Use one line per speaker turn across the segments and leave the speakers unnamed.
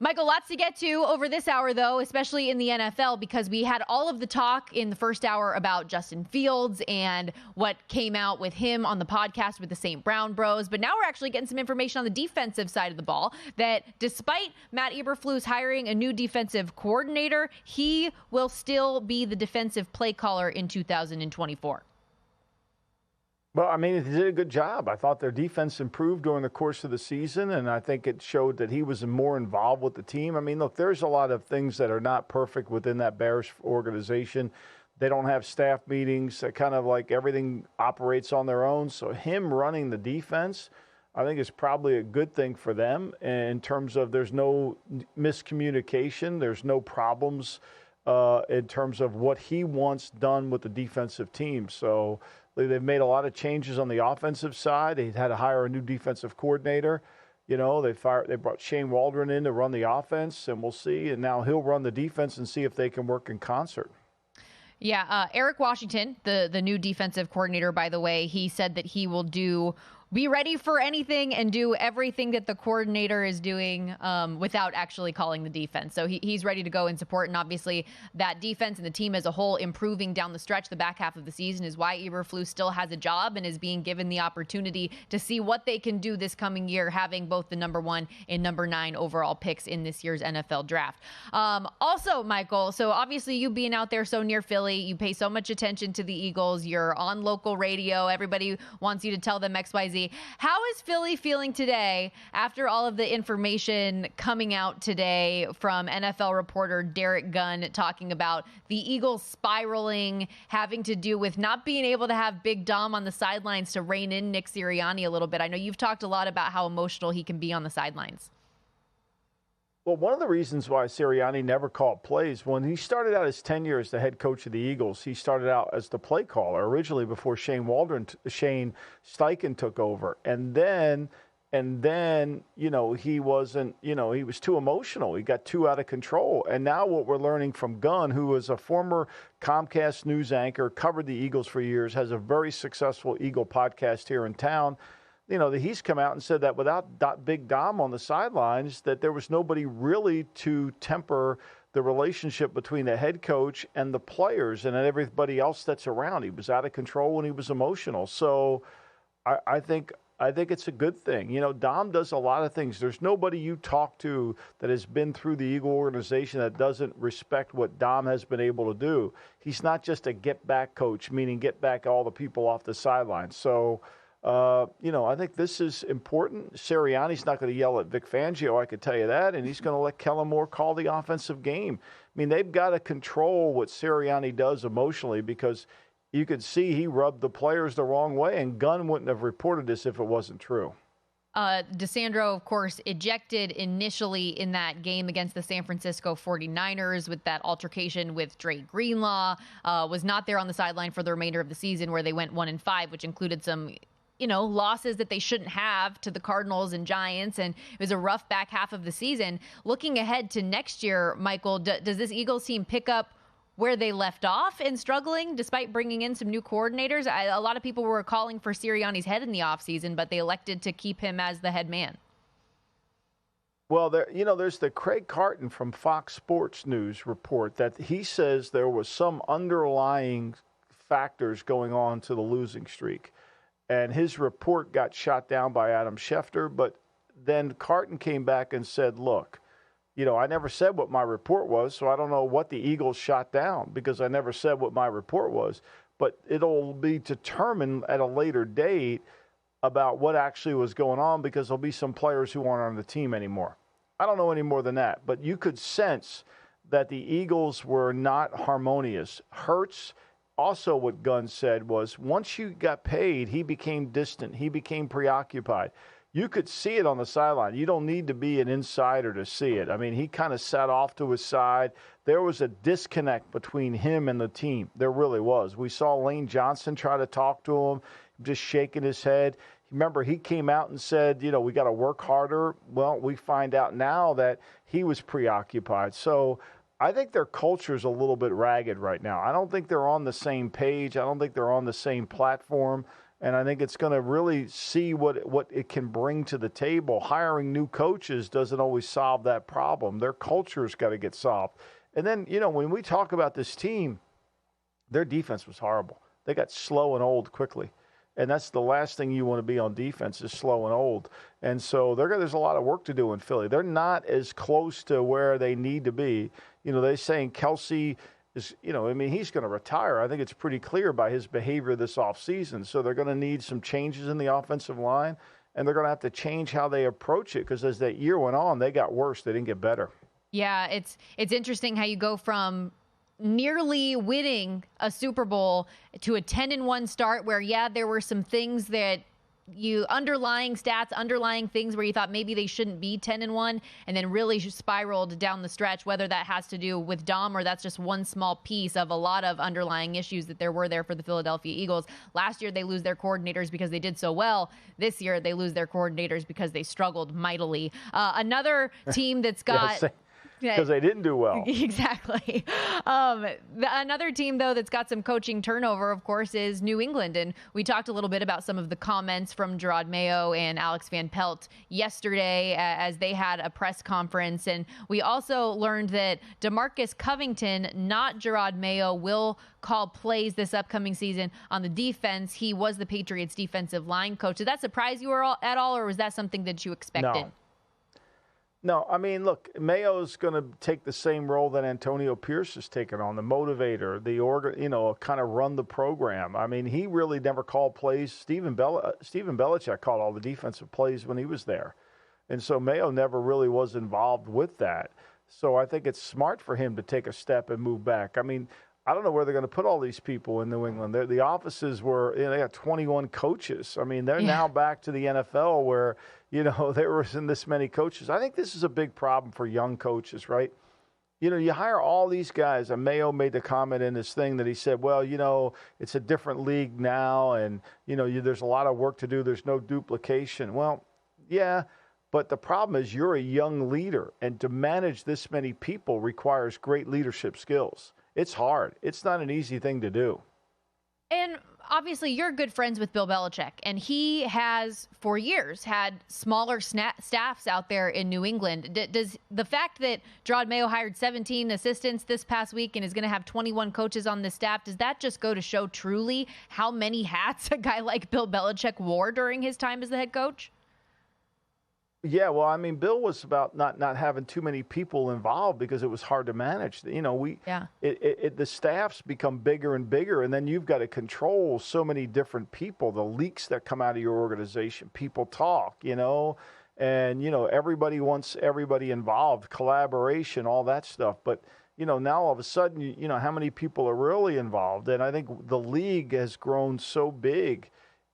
Michael, lots to get to over this hour, though, especially in the NFL, because we had all of the talk in the first hour about Justin Fields and what came out with him on the podcast with the St. Brown Bros. But now we're actually getting some information on the defensive side of the ball that despite Matt Eberflus hiring a new defensive coordinator, he will still be the defensive play caller in 2024.
Well, I mean, he did a good job. I thought their defense improved during the course of the season, and I think it showed that he was more involved with the team. I mean, look, there's a lot of things that are not perfect within that Bears organization. They don't have staff meetings. Kind of like everything operates on their own. So him running the defense, I think, is probably a good thing for them in terms of there's no miscommunication. There's no problems in terms of what he wants done with the defensive team. So they've made a lot of changes on the offensive side. They had to hire a new defensive coordinator. You know, they brought Shane Waldron in to run the offense, and we'll see. And now he'll run the defense and see if they can work in concert.
Yeah, Eric Washington, the new defensive coordinator, by the way, he said that he will be ready for anything and do everything that the coordinator is doing without actually calling the defense. So he's ready to go and support. And obviously that defense and the team as a whole improving down the stretch, the back half of the season, is why Eberflus still has a job and is being given the opportunity to see what they can do this coming year, having both the number 1 and number 9 overall picks in this year's NFL draft. Also, Michael, so obviously you being out there so near Philly, you pay so much attention to the Eagles. You're on local radio. Everybody wants you to tell them XYZ. How is Philly feeling today after all of the information coming out today from NFL reporter Derek Gunn talking about the Eagles spiraling, having to do with not being able to have Big Dom on the sidelines to rein in Nick Sirianni a little bit? I know you've talked a lot about how emotional he can be on the sidelines.
Well, one of the reasons why Sirianni never called plays, when he started out his tenure as the head coach of the Eagles, he started out as the play caller originally before Shane Steichen took over. And then, you know, he wasn't, you know, he was too emotional. He got too out of control. And now what we're learning from Gunn, who was a former Comcast news anchor, covered the Eagles for years, has a very successful Eagle podcast here in town. You know, that he's come out and said that without Big Dom on the sidelines, that there was nobody really to temper the relationship between the head coach and the players and everybody else that's around. He was out of control and he was emotional. So I think it's a good thing. You know, Dom does a lot of things. There's nobody you talk to that has been through the Eagle organization that doesn't respect what Dom has been able to do. He's not just a get-back coach, meaning get back all the people off the sidelines. So, you know, I think this is important. Sirianni's not going to yell at Vic Fangio, I could tell you that, and he's going to let Kellen Moore call the offensive game. I mean, they've got to control what Sirianni does emotionally, because you could see he rubbed the players the wrong way, and Gunn wouldn't have reported this if it wasn't true.
DeSandro, of course, ejected initially in that game against the San Francisco 49ers with that altercation with Dre Greenlaw, was not there on the sideline for the remainder of the season, where they went 1-5, which included some, you know, losses that they shouldn't have to the Cardinals and Giants. And it was a rough back half of the season. Looking ahead to next year, Michael, does this Eagles team pick up where they left off and struggling despite bringing in some new coordinators? A lot of people were calling for Sirianni's head in the offseason, but they elected to keep him as the head man.
Well, there's the Craig Carton from Fox Sports News report that he says there was some underlying factors going on to the losing streak. And his report got shot down by Adam Schefter. But then Carton came back and said, look, you know, I never said what my report was, so I don't know what the Eagles shot down, because I never said what my report was. But it'll be determined at a later date about what actually was going on, because there'll be some players who aren't on the team anymore. I don't know any more than that. But you could sense that the Eagles were not harmonious. Hurts, also what Gunn said was, once you got paid, he became distant. He became preoccupied. You could see it on the sideline. You don't need to be an insider to see it. I mean, he kind of sat off to his side. There was a disconnect between him and the team. There really was. We saw Lane Johnson try to talk to him, just shaking his head. Remember, he came out and said, you know, we got to work harder. Well, we find out now that he was preoccupied. So I think their culture is a little bit ragged right now. I don't think they're on the same page. I don't think they're on the same platform. And I think it's going to really see what it can bring to the table. Hiring new coaches doesn't always solve that problem. Their culture's got to get solved. And then, when we talk about this team, their defense was horrible. They got slow and old quickly. And that's the last thing you want to be on defense is slow and old. And so there's a lot of work to do in Philly. They're not as close to where they need to be. They're saying Kelsey is, he's going to retire. I think it's pretty clear by his behavior this offseason. So they're going to need some changes in the offensive line, and they're going to have to change how they approach it because as that year went on, they got worse. They didn't get better.
Yeah, it's interesting how you go from nearly winning a Super Bowl to a 10-1 start where, there were some things that underlying stats, underlying things where you thought maybe they shouldn't be 10-1, and then really spiraled down the stretch, whether that has to do with Dom or that's just one small piece of a lot of underlying issues that there were there for the Philadelphia Eagles. Last year, they lose their coordinators because they did so well. This year, they lose their coordinators because they struggled mightily. Another team that's got...
Because they didn't do well.
Exactly. Another team, though, that's got some coaching turnover, of course, is New England. And we talked a little bit about some of the comments from Gerard Mayo and Alex Van Pelt yesterday as they had a press conference. And we also learned that DeMarcus Covington, not Gerard Mayo, will call plays this upcoming season on the defense. He was the Patriots defensive line coach. Did that surprise you at all, or was that something that you expected?
No, I mean, look, Mayo's going to take the same role that Antonio Pierce has taken on, the motivator, kind of run the program. I mean, he really never called plays. Stephen Belichick called all the defensive plays when he was there. And so Mayo never really was involved with that. So I think it's smart for him to take a step and move back. I mean, I don't know where they're going to put all these people in New England. The offices were, they got 21 coaches. I mean, they're now back to the NFL where, there wasn't this many coaches. I think this is a big problem for young coaches, right? You hire all these guys, and Mayo made the comment in his thing that he said, well, it's a different league now, and, there's a lot of work to do. There's no duplication. Well, yeah, but the problem is you're a young leader, and to manage this many people requires great leadership skills. It's hard. It's not an easy thing to do.
And obviously, you're good friends with Bill Belichick, and he has, for years, had smaller staffs out there in New England. Does the fact that Gerard Mayo hired 17 assistants this past week and is going to have 21 coaches on the staff, does that just go to show truly how many hats a guy like Bill Belichick wore during his time as the head coach?
Yeah, well, I mean, Bill was about not having too many people involved because it was hard to manage. The staffs become bigger and bigger, and then you've got to control so many different people, the leaks that come out of your organization. People talk, and, everybody wants everybody involved, collaboration, all that stuff. But, now all of a sudden, how many people are really involved? And I think the league has grown so big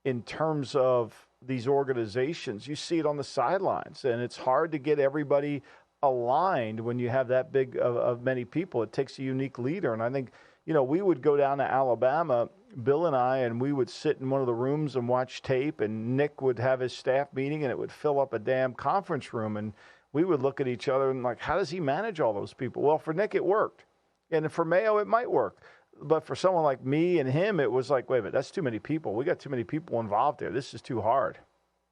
in terms of these organizations. You see it on the sidelines, and it's hard to get everybody aligned when you have that big of many people. It takes a unique leader. And I think, we would go down to Alabama, Bill and I, and we would sit in one of the rooms and watch tape, and Nick would have his staff meeting, and it would fill up a damn conference room. And we would look at each other and like, how does he manage all those people? Well, for Nick, it worked. And for Mayo, it might work. But for someone like me and him, it was like, wait a minute, that's too many people. We got too many people involved there. This is too hard.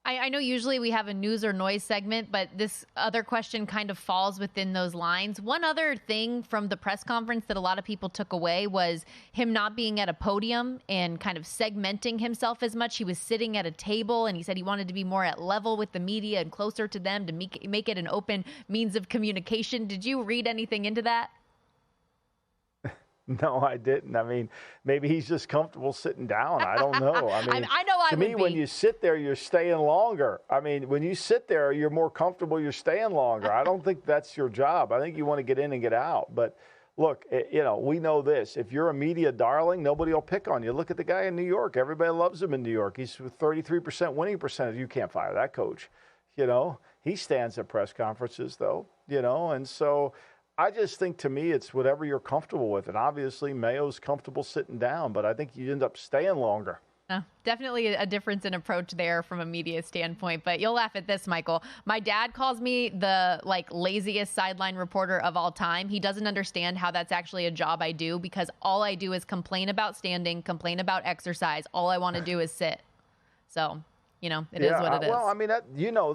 I know usually we have a news or noise segment, but this other question kind of falls within those lines. One other thing from the press conference that a lot of people took away was him not being at a podium and kind of segmenting himself as much. He was sitting at a table, and he said he wanted to be more at level with the media and closer to them to make it an open means of communication. Did you read anything into that?
No, I didn't. I mean, maybe he's just comfortable sitting down. I don't know. I mean,
I know
to me, when you sit there, you're staying longer. I mean, when you sit there, you're more comfortable. You're staying longer. I don't think that's your job. I think you want to get in and get out. But look, we know this. If you're a media darling, nobody will pick on you. Look at the guy in New York. Everybody loves him in New York. He's with 33% winning percentage. You can't fire that coach. He stands at press conferences, though, and so I just think, to me, it's whatever you're comfortable with. And obviously, Mayo's comfortable sitting down, but I think you end up staying longer.
Definitely a difference in approach there from a media standpoint. But you'll laugh at this, Michael. My dad calls me the laziest sideline reporter of all time. He doesn't understand how that's actually a job I do, because all I do is complain about standing, complain about exercise. All I want to do is sit. So, it is what it is.
Well, I mean,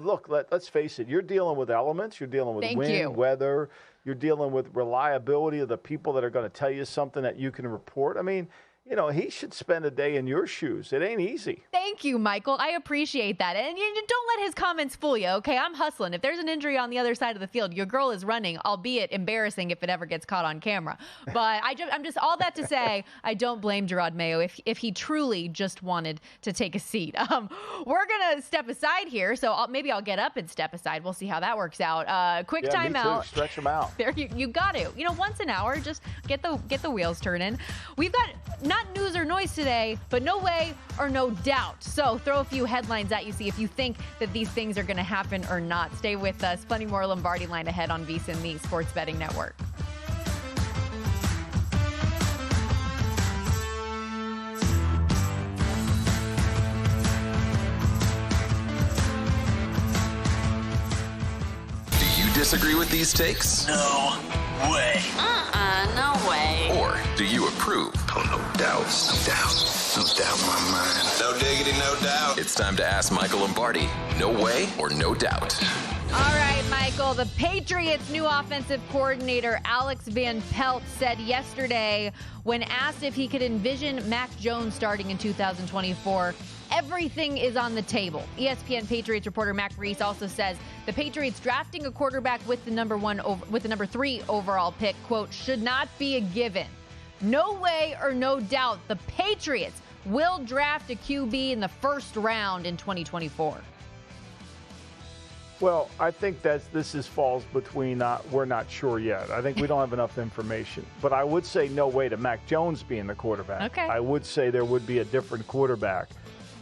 look, let's face it. You're dealing with elements. You're dealing with wind, weather. You're dealing with reliability of the people that are going to tell you something that you can report. I mean, he should spend a day in your shoes. It ain't easy.
Thank you, Michael. I appreciate that. And don't let his comments fool you, okay? I'm hustling. If there's an injury on the other side of the field, your girl is running, albeit embarrassing if it ever gets caught on camera. But I'm just all that to say, I don't blame Gerard Mayo if he truly just wanted to take a seat. We're going to step aside here, so maybe I'll get up and step aside. We'll see how that works out. Quick timeout.
Stretch them out.
There, you got to. Once an hour, just get the wheels turning. We've got not news or noise today, but no way or no doubt. So throw a few headlines at you, see if you think that these things are going to happen or not. Stay with us. Plenty more Lombardi Line ahead on VSiN, the Sports Betting Network.
Do you disagree with these takes?
No way.
No way.
Or do you approve?
Oh, no doubts. No doubt in my mind.
No diggity, no doubt. It's time to ask Michael Lombardi. No way or no doubt.
All right, Michael. The Patriots' new offensive coordinator, Alex Van Pelt, said yesterday when asked if he could envision Mac Jones starting in 2024, everything is on the table. ESPN Patriots reporter Mac Reese also says the Patriots drafting a quarterback with the number 3 overall pick, quote, should not be a given. No way or no doubt the Patriots will draft a QB in the first round in 2024.
Well, I think this falls between we're not sure yet. I think we don't have enough information. But I would say no way to Mac Jones being the quarterback.
Okay.
I would say there would be a different quarterback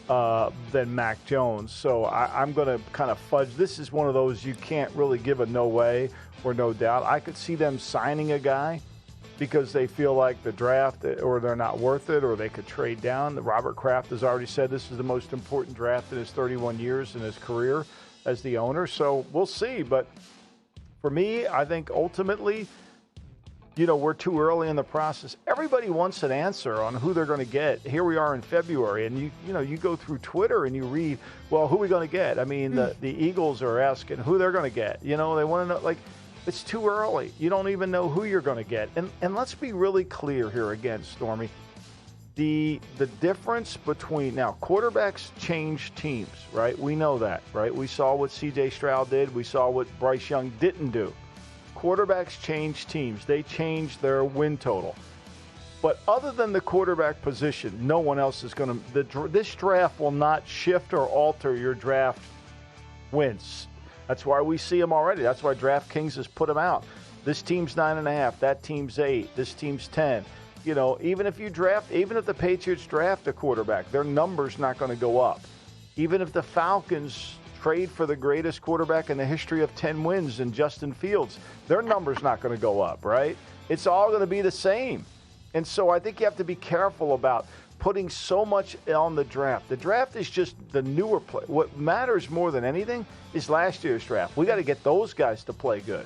than Mac Jones. So I'm going to kind of fudge. This is one of those you can't really give a no way or no doubt. I could see them signing a guy because they feel like the draft or they're not worth it or they could trade down. Robert Kraft has already said this is the most important draft in his 31 years in his career as the owner. So we'll see. But for me, I think ultimately, we're too early in the process. Everybody wants an answer on who they're going to get. Here we are in February, and you go through Twitter and you read, well, who are we going to get? I mean, the Eagles are asking who they're going to get. They want to know, it's too early. You don't even know who you're going to get. And let's be really clear here again, Stormy. The difference between, now, quarterbacks change teams, right? We know that, right? We saw what C.J. Stroud did. We saw what Bryce Young didn't do. Quarterbacks change teams. They change their win total. But other than the quarterback position, no one else is going to – this draft will not shift or alter your draft wins. That's why we see them already. That's why DraftKings has put them out. This team's 9.5. That team's 8. This team's 10. Even if the Patriots draft a quarterback, their number's not going to go up. Even if the Falcons trade for the greatest quarterback in the history of 10 wins in Justin Fields, their number's not going to go up, right? It's all going to be the same. And so I think you have to be careful about putting so much on the draft. The draft is just the newer play. What matters more than anything is last year's draft. We got to get those guys to play good.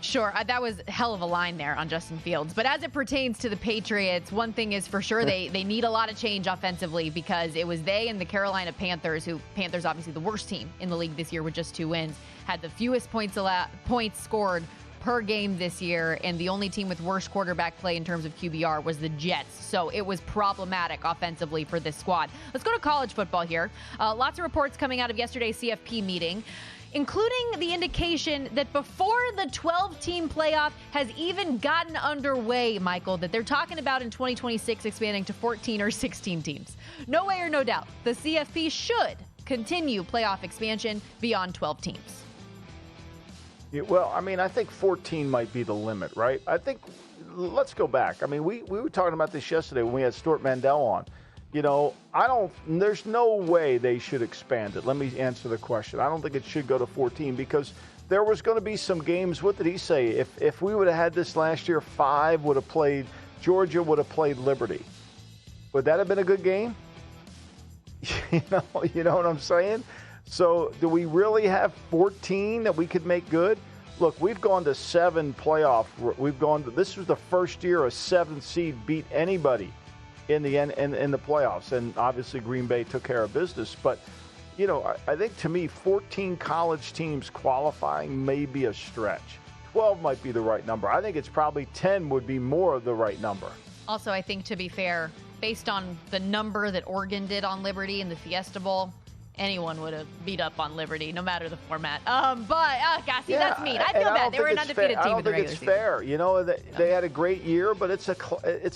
Sure, that was a hell of a line there on Justin Fields. But as it pertains to the Patriots, one thing is for sure, they need a lot of change offensively because it was they and the Carolina Panthers, Panthers obviously the worst team in the league this year with just 2 wins, had the fewest points scored per game this year, and the only team with worse quarterback play in terms of QBR was the Jets. So it was problematic offensively for this squad. Let's go to college football here. Lots of reports coming out of yesterday's CFP meeting, including the indication that before the 12-team playoff has even gotten underway, Michael, that they're talking about in 2026 expanding to 14 or 16 teams. No way or no doubt, the CFP should continue playoff expansion beyond 12 teams.
Yeah, well, I mean, I think 14 might be the limit, right? I think, let's go back. I mean, we were talking about this yesterday when we had Stuart Mandel on. There's no way they should expand it. Let me answer the question. I don't think it should go to 14 because there was going to be some games. What did he say? If we would have had this last year, 5 would have played, Georgia would have played Liberty. Would that have been a good game? You know what I'm saying? So do we really have 14 that we could make good? Look, we've gone to 7 playoff. This was the first year a 7th seed beat anybody in the playoffs. And obviously Green Bay took care of business. But, I think to me 14 college teams qualifying may be a stretch. 12 might be the right number. I think it's probably 10 would be more of the right number.
Also, I think, to be fair, based on the number that Oregon did on Liberty in the Fiesta Bowl, anyone would have beat up on Liberty, no matter the format. Gossy, that's mean. I feel bad. They were an undefeated team in the regular season.
I don't think it's fair. They had a great year, but it's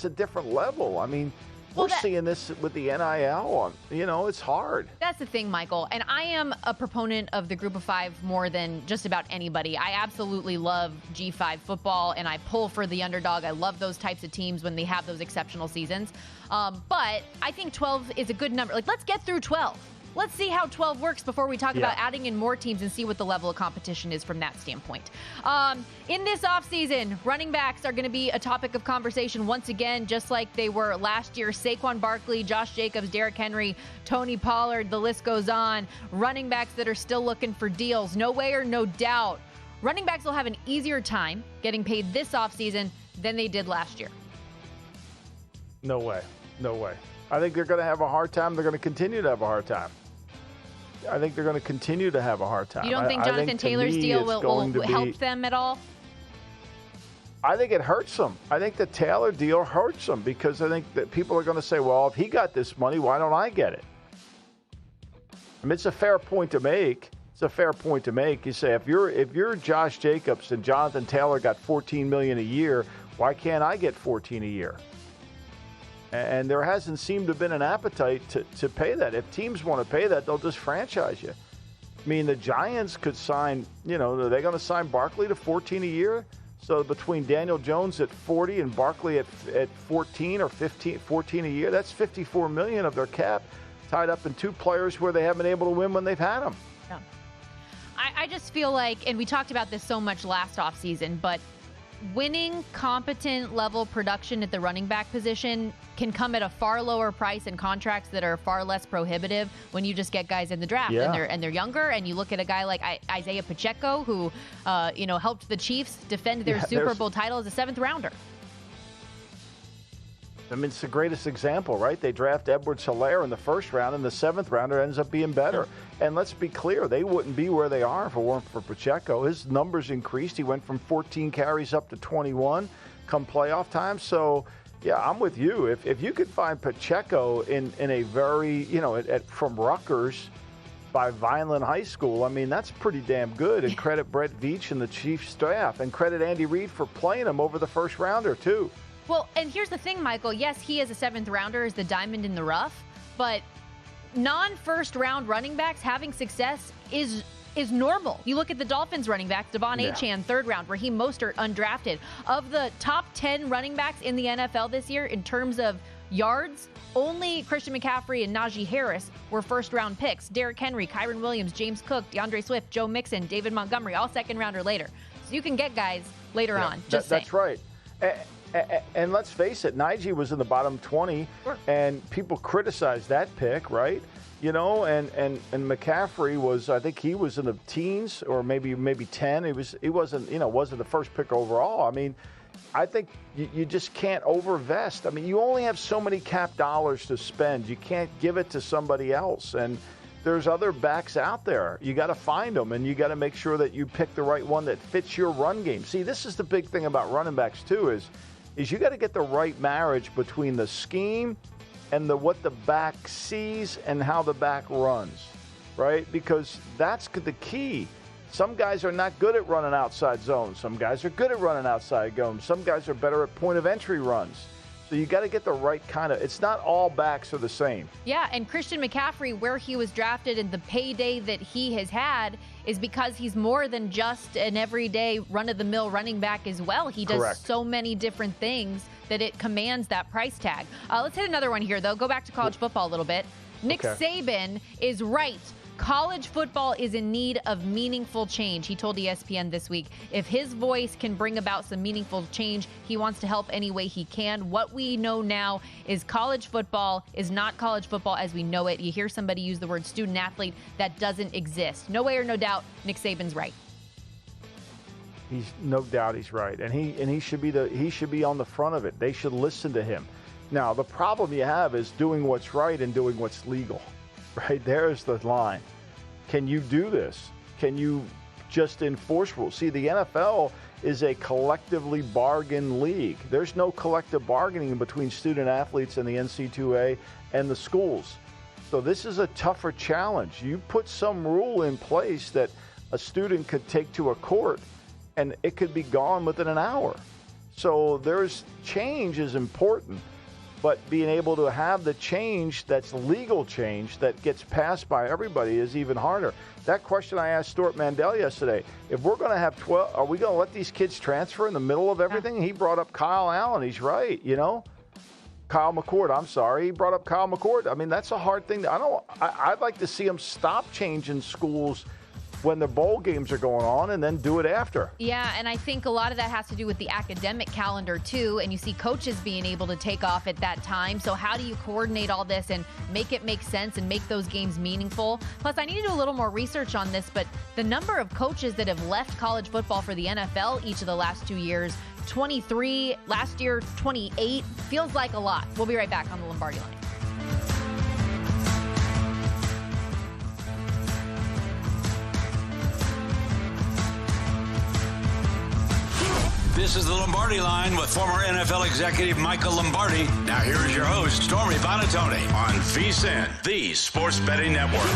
a different level. I mean, we're seeing this with the NIL. It's hard.
That's the thing, Michael. And I am a proponent of the Group of Five more than just about anybody. I absolutely love G5 football, and I pull for the underdog. I love those types of teams when they have those exceptional seasons. But I think 12 is a good number. Let's get through 12. Let's see how 12 works before we talk about adding in more teams and see what the level of competition is from that standpoint. In this offseason, running backs are going to be a topic of conversation once again, just like they were last year. Saquon Barkley, Josh Jacobs, Derrick Henry, Tony Pollard, the list goes on. Running backs that are still looking for deals. No way or no doubt, running backs will have an easier time getting paid this offseason than they did last year.
No way. I think they're going to have a hard time. They're going to continue to have a hard time. I think they're going to continue to have a hard time.
You don't think Jonathan Taylor's deal will help them at all?
I think it hurts them. I think the Taylor deal hurts them because I think that people are going to say, well, if he got this money, why don't I get it? I mean, it's a fair point to make. You say, if you're Josh Jacobs and Jonathan Taylor got $14 million a year, why can't I get $14 a year? And there hasn't seemed to have been an appetite to pay that. If teams want to pay that, they'll just franchise you. I mean, the Giants could sign, are they going to sign Barkley to $14 a year? So between Daniel Jones at 40 and Barkley at 14 or 14 a year, that's $54 million of their cap tied up in two players where they haven't been able to win when they've had them.
Yeah. I just feel like, and we talked about this so much last offseason, but winning competent level production at the running back position can come at a far lower price and contracts that are far less prohibitive when you just get guys in the draft and they're younger. And you look at a guy like Isaiah Pacheco, who helped the Chiefs defend their Super Bowl title as a 7th rounder.
I mean, it's the greatest example, right? They draft Edwards-Helaire in the 1st round, and the 7th rounder ends up being better. And let's be clear, they wouldn't be where they are if it weren't for Pacheco. His numbers increased. He went from 14 carries up to 21 come playoff time. So, yeah, I'm with you. If you could find Pacheco in a very, from Rutgers by Vineland High School, I mean, that's pretty damn good. And credit Brett Veach and the Chiefs staff. And credit Andy Reid for playing him over the 1st rounder, too.
Well, and here's the thing, Michael. Yes, he is a 7th rounder, is the diamond in the rough, but non-first round running backs having success is normal. You look at the Dolphins running backs, Devon Achane, 3rd round, Raheem Mostert, undrafted. Of the top 10 running backs in the NFL this year in terms of yards, only Christian McCaffrey and Najee Harris were 1st round picks. Derrick Henry, Kyren Williams, James Cook, DeAndre Swift, Joe Mixon, David Montgomery, all 2nd round or later. So you can get guys later on.
That's right. And let's face it, Najee was in the bottom 20, and people criticized that pick, right? And McCaffrey was, I think he was in the teens or maybe 10. He wasn't the first pick overall. I mean, I think you just can't overvest. I mean, you only have so many cap dollars to spend. You can't give it to somebody else. And there's other backs out there. You got to find them, and you got to make sure that you pick the right one that fits your run game. See, this is the big thing about running backs too is you got to get the right marriage between the scheme and what the back sees and how the back runs, right? Because that's the key. Some guys are not good at running outside zones. Some guys are good at running outside zones. Some guys are better at point of entry runs. So you got to get the right kind of – it's not all backs are the same.
Yeah, and Christian McCaffrey, where he was drafted and the payday that he has had is because he's more than just an everyday run-of-the-mill running back as well. He does so many different things that it commands that price tag. Let's hit another one here, though. Go back to college football a little bit. Nick Saban is right. College football is in need of meaningful change. He told ESPN this week, if his voice can bring about some meaningful change, he wants to help any way he can. What we know now is college football is not college football as we know it. You hear somebody use the word student athlete, that doesn't exist. No way or no doubt, Nick Saban's right.
He's no doubt he's right, and he should be on the front of it. They should listen to him. Now, the problem you have is doing what's right and doing what's legal, right? There's the line. Can you do this? Can you just enforce rules? See, the NFL is a collectively bargained league. There's no collective bargaining between student athletes and the NC2A and the schools. So this is a tougher challenge. You put some rule in place that a student could take to a court and it could be gone within an hour. So there's change is important, but being able to have the change that's legal change that gets passed by everybody is even harder. That question I asked Stuart Mandel yesterday, if we're going to have 12, are we going to let these kids transfer in the middle of everything? He brought up Kyle Allen. He's right, Kyle McCord, I'm sorry. He brought up Kyle McCord. I mean, that's a hard thing. I'd like to see them stop changing schools when the bowl games are going on and then do it after.
Yeah, and I think a lot of that has to do with the academic calendar too, and you see coaches being able to take off at that time. So how do you coordinate all this and make it make sense and make those games meaningful? Plus, I need to do a little more research on this, but the number of coaches that have left college football for the NFL each of the last 2 years, 23, last year 28, feels like a lot. We'll be right back on the Lombardi Line.
This is the Lombardi Line with former NFL executive Michael Lombardi. Now here is your host, Stormy Bonatoni, on VSiN, the sports betting network.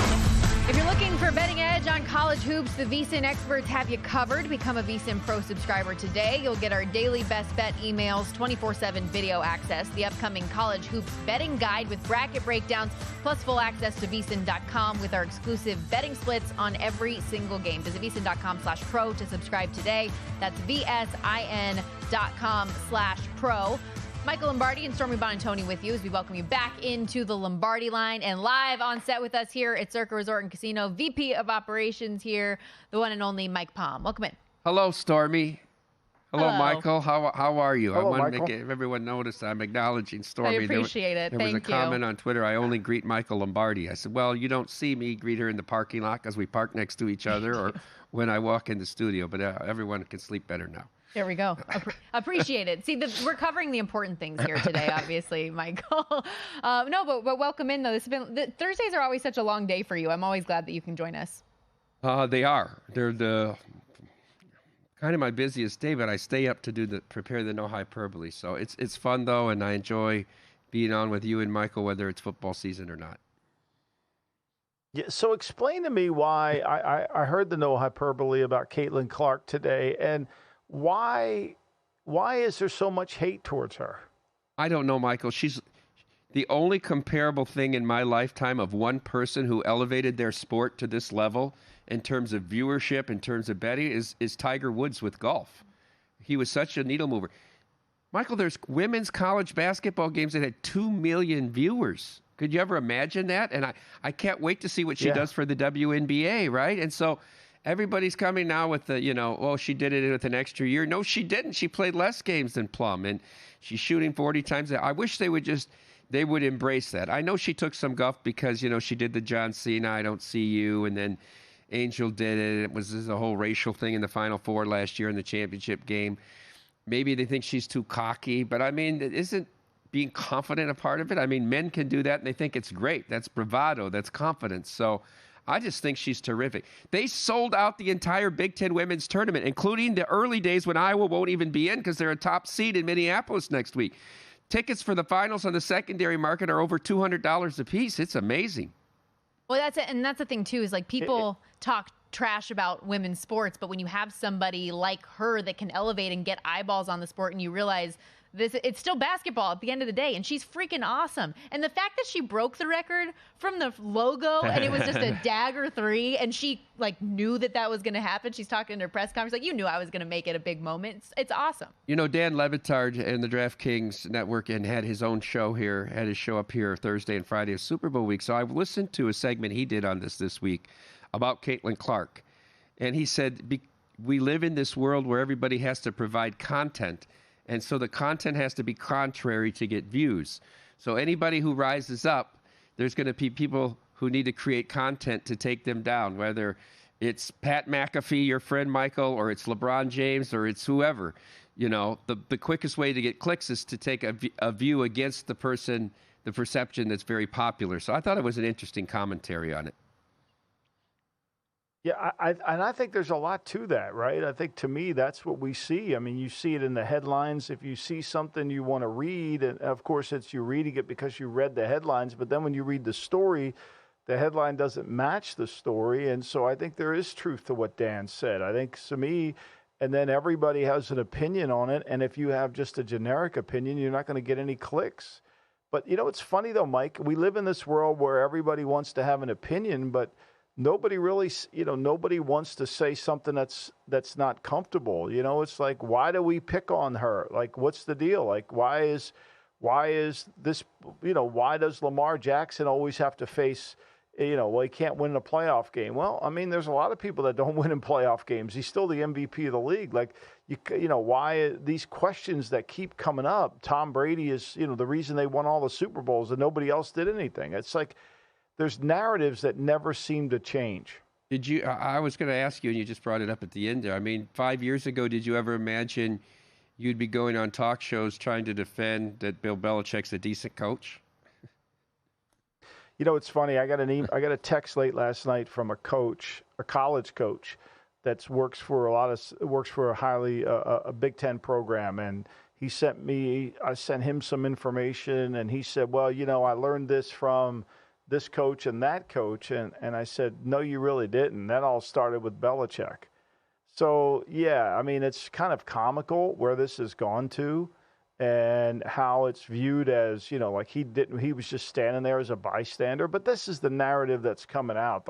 If you're looking for a betting edge on college hoops, the VSiN experts have you covered. Become a VSiN Pro subscriber today. You'll get our daily best bet emails, 24/7 video access, the upcoming college hoops betting guide with bracket breakdowns, plus full access to VSiN.com with our exclusive betting splits on every single game. Visit VSiN.com/pro to subscribe today. That's VSIN.com/pro. Michael Lombardi and Stormy Bonatoni with you as we welcome you back into the Lombardi Line, and live on set with us here at Circa Resort and Casino, VP of Operations here, the one and only Mike Palm. Welcome in.
Hello, Stormy. Hello, Michael. How are you?
Hello,
I want
Michael.
to make everyone notice I'm acknowledging Stormy.
I appreciate it.
There
Thank
was a comment on Twitter, I only greet Michael Lombardi. I said, well, you don't see me greet her in the parking lot because we park next to each other or when I walk in the studio, but everyone can sleep better now.
There we go. Appreciate it. See, we're covering the important things here today, obviously, Michael. But welcome in, though. Thursdays are always such a long day for you. I'm always glad that you can join us.
They are. They're the kind of my busiest day, but I stay up to prepare the no hyperbole. So it's fun, though, and I enjoy being on with you and Michael, whether it's football season or not.
Yeah, so explain to me why I heard the no hyperbole about Caitlin Clark today, and why is there so much hate towards her?
I don't know, Michael. She's the only comparable thing in my lifetime of one person who elevated their sport to this level in terms of viewership, in terms of betting, is Tiger Woods with golf. He was such a needle mover. Michael, there's women's college basketball games that had 2 million viewers. Could you ever imagine that? And I can't wait to see what she does for the WNBA, right? And so everybody's coming now with the, she did it with an extra year. No, she didn't. She played less games than Plum, and she's shooting 40 times. I wish they would embrace that. I know she took some guff because, she did the John Cena, I don't see you, and then Angel did it. It was a whole racial thing in the Final Four last year in the championship game. Maybe they think she's too cocky, but I mean, isn't being confident a part of it? I mean, men can do that, and they think it's great. That's bravado. That's confidence. So I just think she's terrific. They sold out the entire Big Ten women's tournament, including the early days when Iowa won't even be in because they're a top seed in Minneapolis next week. Tickets for the finals on the secondary market are over $200 a piece. It's amazing.
Well, that's it. And that's the thing, too, is like people talk trash about women's sports, but when you have somebody like her that can elevate and get eyeballs on the sport and you realize it's still basketball at the end of the day, and she's freaking awesome. And the fact that she broke the record from the logo and it was just a dagger 3, and she knew that was going to happen. She's talking in her press conference you knew I was going to make it a big moment. It's awesome. Dan Levitard and the DraftKings Network had his own show here, had his show up here Thursday and Friday of Super Bowl week. So I listened to a segment he did on this week about Caitlin Clark, and he said we live in this world where everybody has to provide content. And so the content has to be contrary to get views. So anybody who rises up, there's going to be people who need to create content to take them down, whether
it's Pat McAfee, your friend Michael, or it's LeBron James, or it's whoever. You know, the quickest way to get clicks is to take a view against the person, the perception that's very popular. So I thought it was an interesting commentary on it.
Yeah, I think there's a lot to that, right? I think to me that's what we see. I mean, you see it in the headlines. If you see something you want to read, and of course it's you reading it because you read the headlines, but then when you read the story, the headline doesn't match the story. And so I think there is truth to what Dan said. I think to me, and then everybody has an opinion on it. And if you have just a generic opinion, you're not going to get any clicks. But, you know, it's funny, though, Mike. We live in this world where everybody wants to have an opinion, but nobody really, nobody wants to say something that's not comfortable. You know, it's like, why do we pick on her? Like, what's the deal? Like, why is this, why does Lamar Jackson always have to face, well, he can't win a playoff game? Well, I mean, there's a lot of people that don't win in playoff games. He's still the MVP of the league. Like, why these questions that keep coming up? Tom Brady is, the reason they won all the Super Bowls and nobody else did anything. It's like, there's narratives that never seem to change.
I was going to ask you, and you just brought it up at the end there. I mean, 5 years ago, did you ever imagine you'd be going on talk shows trying to defend that Bill Belichick's a decent coach?
You know, it's funny. I got a text late last night from a college coach that works for a highly a Big Ten program, and I sent him some information, and he said, well, I learned this from this coach and that coach. And I said, no, you really didn't. That all started with Belichick. So, yeah, I mean, it's kind of comical where this has gone to and how it's viewed as, like he was just standing there as a bystander. But this is the narrative that's coming out,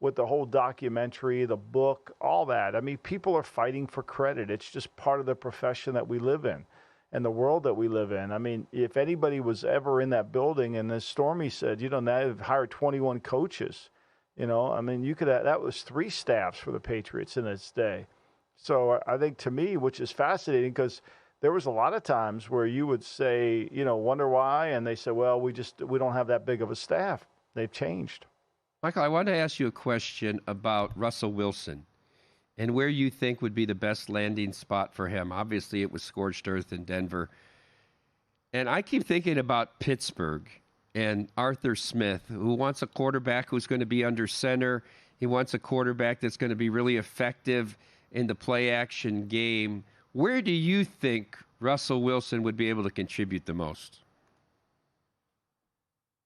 with the whole documentary, the book, all that. I mean, people are fighting for credit. It's just part of the profession that we live in. And the world that we live in. I mean, if anybody was ever in that building, and as Stormy said, they've hired 21 coaches. I mean, that was 3 staffs for the Patriots in its day. So I think to me, which is fascinating, because there was a lot of times where you would say, wonder why, and they said, well, we don't have that big of a staff. They've changed.
Michael, I wanted to ask you a question about Russell Wilson and where you think would be the best landing spot for him. Obviously, it was scorched earth in Denver. And I keep thinking about Pittsburgh and Arthur Smith, who wants a quarterback who's going to be under center. He wants a quarterback that's going to be really effective in the play-action game. Where do you think Russell Wilson would be able to contribute the most?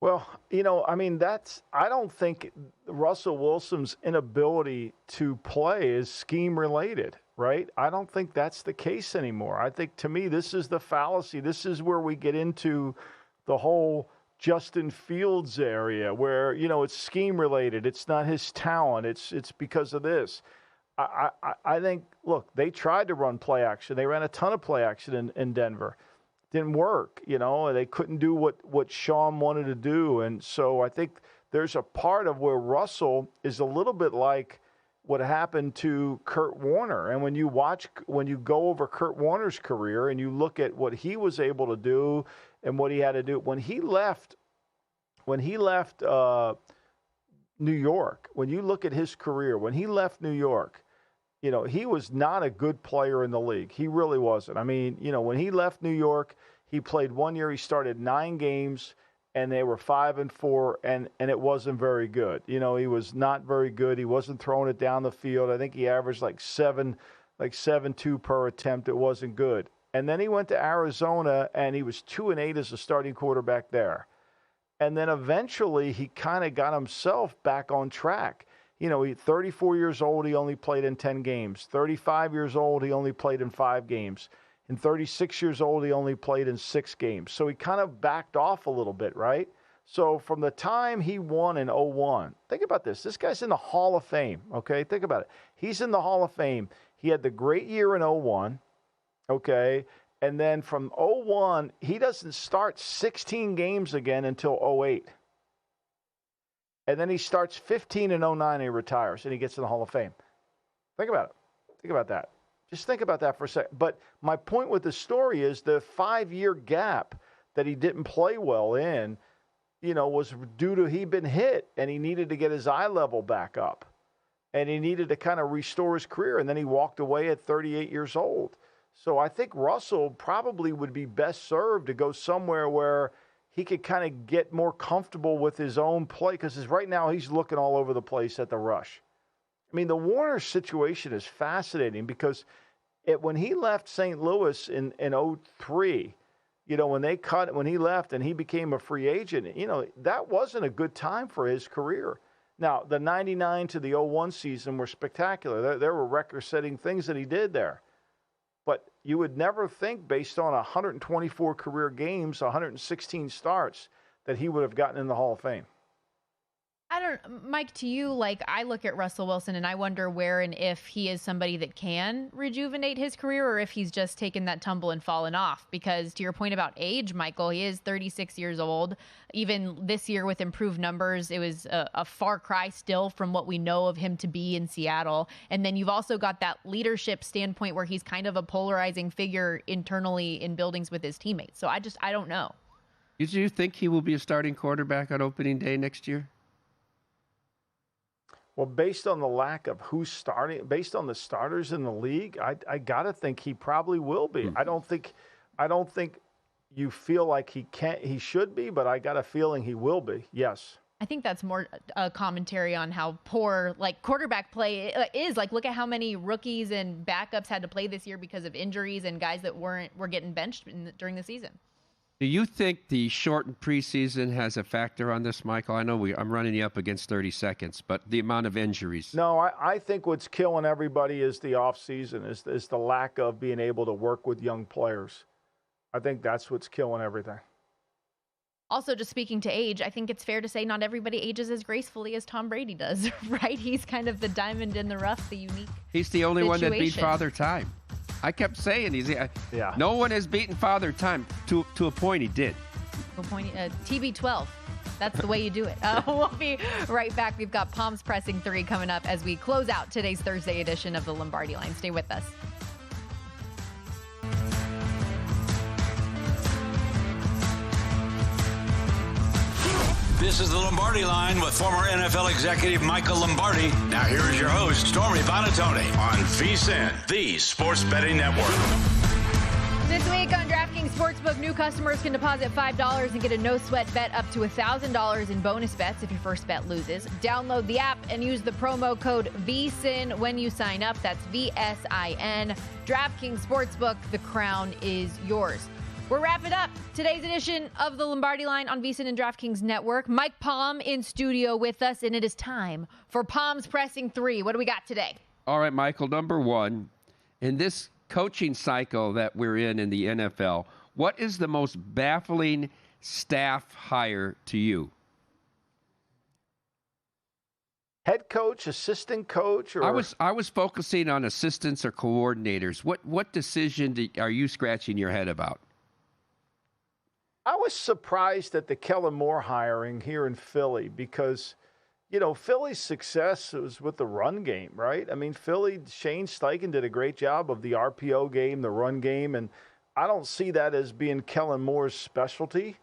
Well, I mean, I don't think Russell Wilson's inability to play is scheme related, right? I don't think that's the case anymore. I think, to me, this is the fallacy. This is where we get into the whole Justin Fields area where, it's scheme related. It's not his talent. It's because of this. I think, look, they tried to run play action. They ran a ton of play action in Denver. Didn't work, they couldn't do what Sean wanted to do. And so I think there's a part of where Russell is a little bit like what happened to Kurt Warner. And when you go over Kurt Warner's career and you look at what he was able to do and what he had to do, when he left New York, when you look at his career, when he left New York, he was not a good player in the league. He really wasn't. I mean, when he left New York, he played 1 year. He started 9 games, and they were 5-4, and it wasn't very good. He was not very good. He wasn't throwing it down the field. I think he averaged like 7.2 per attempt. It wasn't good. And then he went to Arizona, and he was 2-8 as a starting quarterback there. And then eventually he kind of got himself back on track. He's 34 years old, he only played in 10 games. 35 years old, he only played in 5 games. And 36 years old, he only played in 6 games. So he kind of backed off a little bit, right? So from the time he won in 2001, think about this. This guy's in the Hall of Fame, okay? Think about it. He's in the Hall of Fame. He had the great year in 2001, okay? And then from 2001, he doesn't start 16 games again until 2008. And then he starts 15 in 2009 and he retires and he gets in the Hall of Fame. Think about it. Think about that. Just think about that for a second. But my point with the story is the 5-year gap that he didn't play well in, was due to he'd been hit and he needed to get his eye level back up. and he needed to kind of restore his career, and then he walked away at 38 years old. So I think Russell probably would be best served to go somewhere where he could kind of get more comfortable with his own play, because right now he's looking all over the place at the rush. I mean, the Warner situation is fascinating because when he left St. Louis in 03, when he left and he became a free agent, that wasn't a good time for his career. Now, the 99 to the 01 season were spectacular. There were record-setting things that he did there. But you would never think, based on 124 career games, 116 starts, that he would have gotten in the Hall of Fame.
Mike, to you, I look at Russell Wilson and I wonder where and if he is somebody that can rejuvenate his career or if he's just taken that tumble and fallen off. Because to your point about age, Michael, he is 36 years old. Even this year with improved numbers, it was a far cry still from what we know of him to be in Seattle. And then you've also got that leadership standpoint where he's kind of a polarizing figure internally in buildings with his teammates. So I don't know.
Do you think he will be a starting quarterback on opening day next year?
Well, based on the lack of who's starting, based on the starters in the league, I gotta think he probably will be. I don't think you feel like he should be, but I got a feeling he will be. Yes.
I think that's more a commentary on how poor quarterback play is. Look at how many rookies and backups had to play this year because of injuries and guys that were getting benched during the season.
Do you think the shortened preseason has a factor on this, Michael? I know I'm running you up against 30 seconds, but the amount of injuries.
No, I think what's killing everybody is the offseason, is the lack of being able to work with young players. I think that's what's killing everything.
Also, just speaking to age, I think it's fair to say not everybody ages as gracefully as Tom Brady does, right? He's kind of the diamond in the rough, the unique
He's the only
situation.
one that beat Father Time. I kept saying no one has beaten Father Time. To a point, he did.
To a point, TB12. That's the way you do it. We'll be right back. We've got Palms Pressing 3 coming up as we close out today's Thursday edition of the Lombardi Line. Stay with us.
This is the Lombardi Line with former NFL executive Michael Lombardi. Now here is your host, Stormy Bonatoni, on VSiN, the sports betting network.
This week on DraftKings Sportsbook, new customers can deposit $5 and get a no-sweat bet up to $1,000 in bonus bets if your first bet loses. Download the app and use the promo code VSiN when you sign up. That's VSIN. DraftKings Sportsbook, the crown is yours. We're wrapping up today's edition of the Lombardi Line on VSiN and DraftKings Network. Mike Palm in studio with us, and it is time for Palms Pressing 3. What do we got today?
All right, Michael, number one, in this coaching cycle that we're in the NFL, what is the most baffling staff hire to you?
Head coach, assistant coach, or
I was focusing on assistants or coordinators. What decision are you scratching your head about?
I was surprised at the Kellen Moore hiring here in Philly because, Philly's success was with the run game, right? I mean, Shane Steichen did a great job of the RPO game, the run game, and I don't see that as being Kellen Moore's specialty.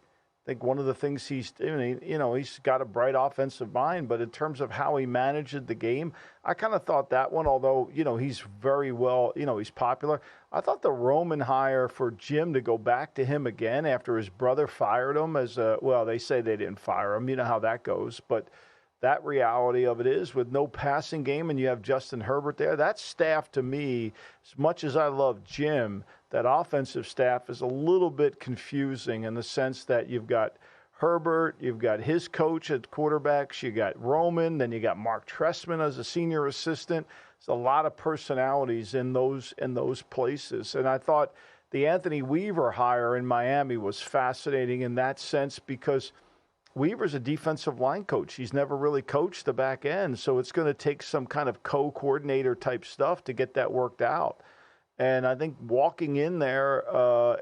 I think one of the things he's doing, he's got a bright offensive mind, but in terms of how he managed the game, I kind of thought that one, although, he's very well, he's popular. I thought the Roman hire for Jim to go back to him again after his brother fired him they say they didn't fire him. You know how that goes. But that reality of it is with no passing game and you have Justin Herbert there, that staff to me, as much as I love Jim, that offensive staff is a little bit confusing in the sense that you've got Herbert, you've got his coach at quarterbacks, you got Roman, then you got Mark Trestman as a senior assistant. There's a lot of personalities in those places. And I thought the Anthony Weaver hire in Miami was fascinating in that sense because Weaver's a defensive line coach. He's never really coached the back end, so it's going to take some kind of co-coordinator type stuff to get that worked out. And I think walking in there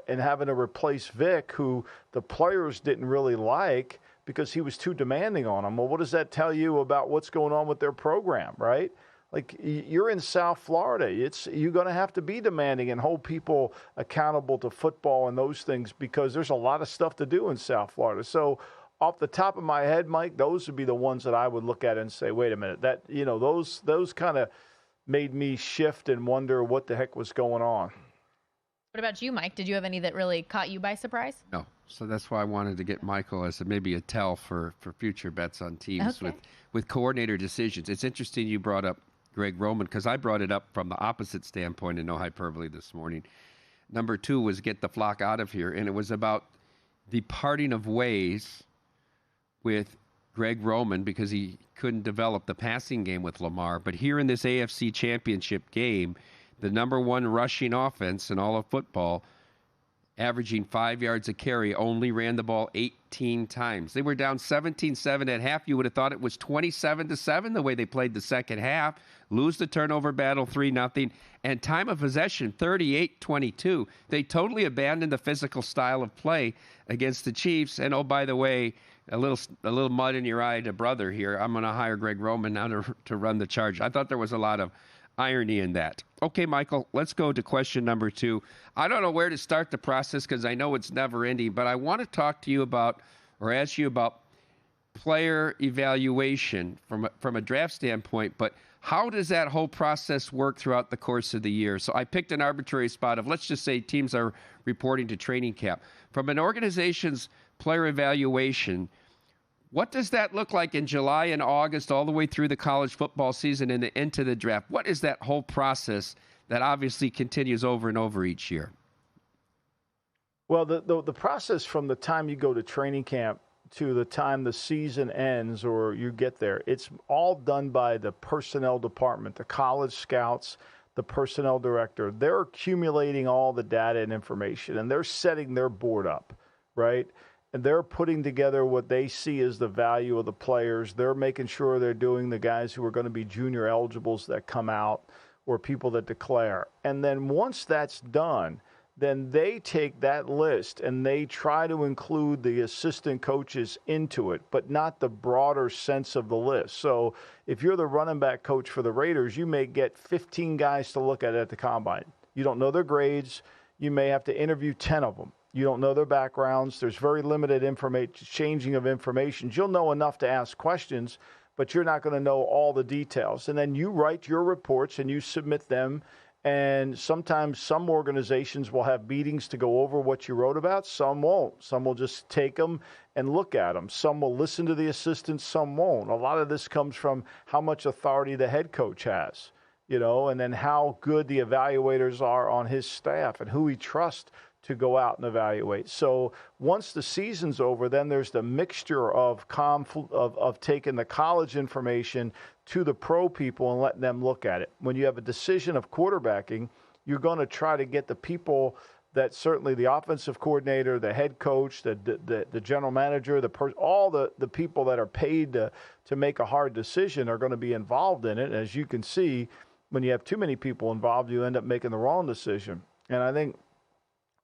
and having to replace Vic, who the players didn't really like because he was too demanding on them. Well, what does that tell you about what's going on with their program, right? Like, you're in South Florida. You're going to have to be demanding and hold people accountable to football and those things because there's a lot of stuff to do in South Florida. So off the top of my head, Mike, those would be the ones that I would look at and say, wait a minute, that, those kind of made me shift and wonder what the heck was going on.
What about you, Mike? Did you have any that really caught you by surprise?
No. So that's why I wanted to get Michael as maybe a tell for future bets on teams with coordinator decisions. It's interesting you brought up Greg Roman, because I brought it up from the opposite standpoint, and no hyperbole this morning. Number 2 was get the flock out of here, and it was about the parting of ways with Greg Roman because he couldn't develop the passing game with Lamar. But here in this AFC Championship game, the number 1 rushing offense in all of football, averaging 5 yards a carry, only ran the ball 18 times. They were down 17-7 at half. You would have thought it was 27-7 the way they played the second half. Lose the turnover battle 3-0. And time of possession 38-22. They totally abandoned the physical style of play against the Chiefs. And oh, by the way, a little mud in your eye to brother here. I'm going to hire Greg Roman now to run the charge. I thought there was a lot of irony in that. Okay, Michael, let's go to question number 2. I don't know where to start the process because I know it's never ending, but I want to talk to you about or ask you about player evaluation from a draft standpoint, but how does that whole process work throughout the course of the year? So I picked an arbitrary spot of, let's just say teams are reporting to training camp. From an organization's player evaluation, what does that look like in July and August all the way through the college football season and into the draft? What is that whole process that obviously continues over and over each year?
Well, the process from the time you go to training camp to the time the season ends or you get there, it's all done by the personnel department, the college scouts, the personnel director. They're accumulating all the data and information, and they're setting their board up, right? And they're putting together what they see as the value of the players. They're making sure they're doing the guys who are going to be junior eligibles that come out or people that declare. And then once that's done, then they take that list and they try to include the assistant coaches into it, but not the broader sense of the list. So if you're the running back coach for the Raiders, you may get 15 guys to look at the combine. You don't know their grades. You may have to interview 10 of them. You don't know their backgrounds. There's very limited changing of information. You'll know enough to ask questions, but you're not going to know all the details. And then you write your reports and you submit them. And sometimes some organizations will have meetings to go over what you wrote about. Some won't. Some will just take them and look at them. Some will listen to the assistants. Some won't. A lot of this comes from how much authority the head coach has, and then how good the evaluators are on his staff and who he trusts to go out and evaluate. So once the season's over, then there's the mixture of taking the college information to the pro people and letting them look at it. When you have a decision of quarterbacking, you're going to try to get the people that certainly the offensive coordinator, the head coach, the general manager, all the people that are paid to make a hard decision are going to be involved in it. As you can see, when you have too many people involved, you end up making the wrong decision. And I think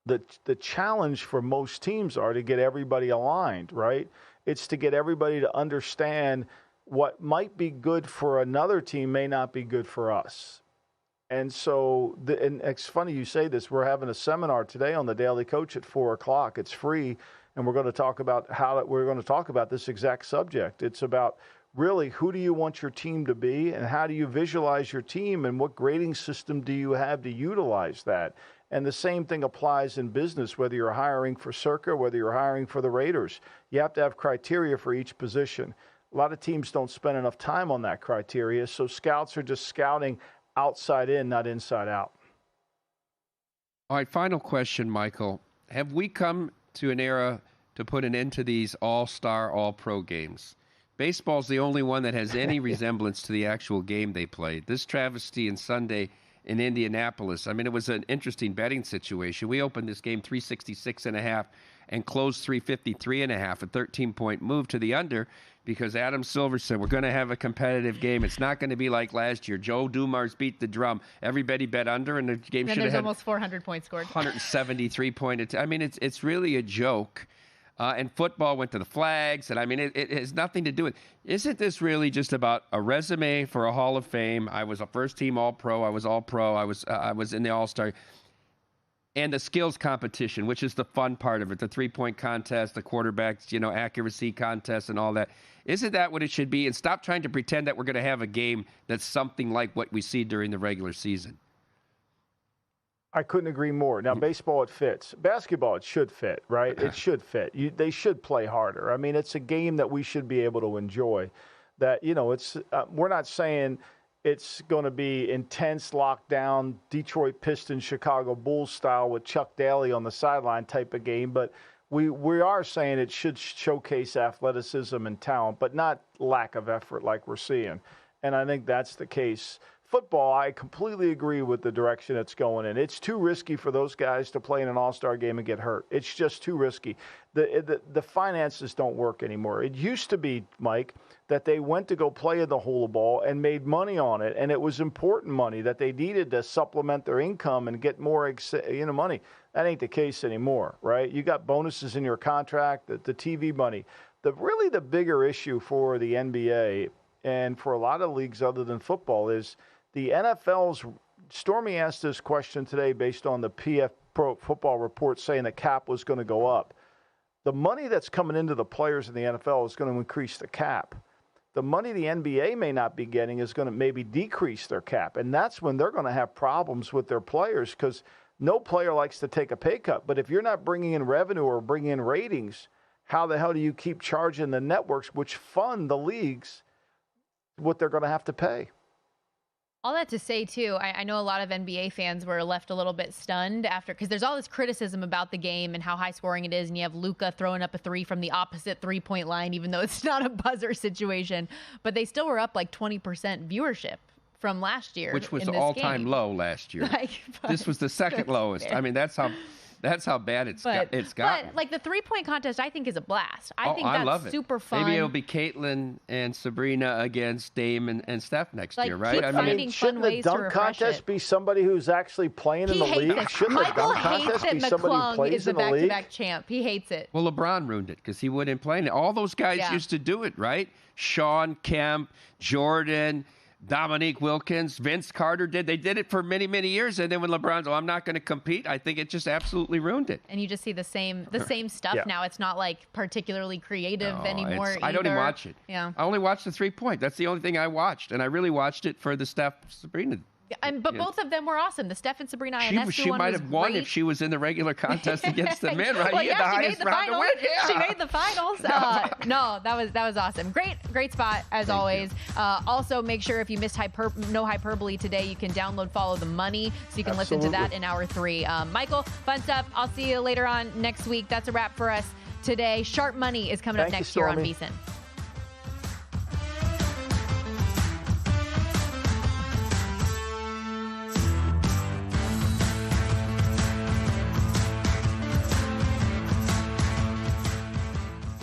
the challenge for most teams are to get everybody aligned, right? It's to get everybody to understand what might be good for another team may not be good for us. And so, and it's funny you say this. We're having a seminar today on the Daily Coach at 4:00. It's free, and we're going to talk about this exact subject. It's about really who do you want your team to be, and how do you visualize your team, and what grading system do you have to utilize that? And the same thing applies in business, whether you're hiring for Circa, whether you're hiring for the Raiders. You have to have criteria for each position. A lot of teams don't spend enough time on that criteria, so scouts are just scouting outside in, not inside out.
All right, final question, Michael. Have we come to an era to put an end to these all-star, all-pro games? Baseball's the only one that has any resemblance to the actual game they played. This travesty in Sunday in Indianapolis, I mean, it was an interesting betting situation. We opened this game 366.5 and closed 353.5, a 13-point move to the under because Adam Silver said, we're going to have a competitive game. It's not going to be like last year. Joe Dumars beat the drum. Everybody bet under, and the game should have had
almost 400 points scored.
173 points. I mean, it's really a joke. And football went to the flags, and I mean, it has nothing to do with. Isn't this really just about a resume for a Hall of Fame? I was a first-team All-Pro. I was All-Pro. I was in the All-Star. and the skills competition, which is the fun part of it, the three-point contest, the quarterbacks, accuracy contest and all that. Isn't that what it should be? And stop trying to pretend that we're going to have a game that's something like what we see during the regular season.
I couldn't agree more. Now, baseball, it fits. Basketball, it should fit, right? It should fit. They should play harder. I mean, it's a game that we should be able to enjoy. That, it's we're not saying it's going to be intense lockdown, Detroit Pistons, Chicago Bulls style with Chuck Daly on the sideline type of game, but we are saying it should showcase athleticism and talent, but not lack of effort like we're seeing. And I think that's the case. Football, I completely agree with the direction it's going in. It's too risky for those guys to play in an all-star game and get hurt. It's just too risky. The finances don't work anymore. It used to be, Mike, that they went to go play in the hula ball and made money on it, and it was important money that they needed to supplement their income and get more money. That ain't the case anymore, right? You got bonuses in your contract, the TV money. Really the bigger issue for the NBA and for a lot of leagues other than football is the NFL's. Stormy asked this question today based on the PF Pro Football Report saying the cap was going to go up. The money that's coming into the players in the NFL is going to increase the cap. The money the NBA may not be getting is going to maybe decrease their cap. And that's when they're going to have problems with their players because no player likes to take a pay cut. But if you're not bringing in revenue or bringing in ratings, how the hell do you keep charging the networks, which fund the leagues, what they're going to have to pay?
All that to say, too, I know a lot of NBA fans were left a little bit stunned after, because there's all this criticism about the game and how high scoring it is. And you have Luka throwing up a three from the opposite 3-point line, even though it's not a buzzer situation. But they still were up like 20% viewership from last year.
Which was the all-time low last year. This was the second lowest. I mean, that's how bad it's gotten.
But like the 3-point contest, I think is a blast. I think that's
love it.
super fun.
Maybe it'll be Caitlin and Sabrina against Dame and Steph next year, right?
Keep finding
shouldn't
fun
the
ways to
dunk
refresh
contest
it.
be somebody who's actually playing in the league? Shouldn't the dunk contest be somebody who plays in the league?
Back-to-back champ. He hates it.
Well, LeBron ruined it because he wouldn't play in it. All those guys used to do it, right? Sean Kemp, Jordan, Dominique Wilkins, Vince Carter did. They did it for many, many years. And then when LeBron's, I'm not going to compete, I think it just absolutely ruined it.
And you just see the same stuff now. It's not like particularly creative anymore either.
I don't even watch it.
Yeah.
I only watched the 3-point. That's the only thing I watched. And I really watched it for the Steph Sabrina.
But both of them were awesome. The Steph and Sabrina Ionescu
She might have won if she was in the regular contest against the men, right?
Well,
He had the highest round to win.
She made the finals. No, that was awesome. Great spot as always. Also, make sure if you missed No Hyperbole today, you can download Follow the Money so you can listen to that in hour 3. Michael, fun stuff. I'll see you later on next week. That's a wrap for us today. Sharp Money is coming up next year on VSiN.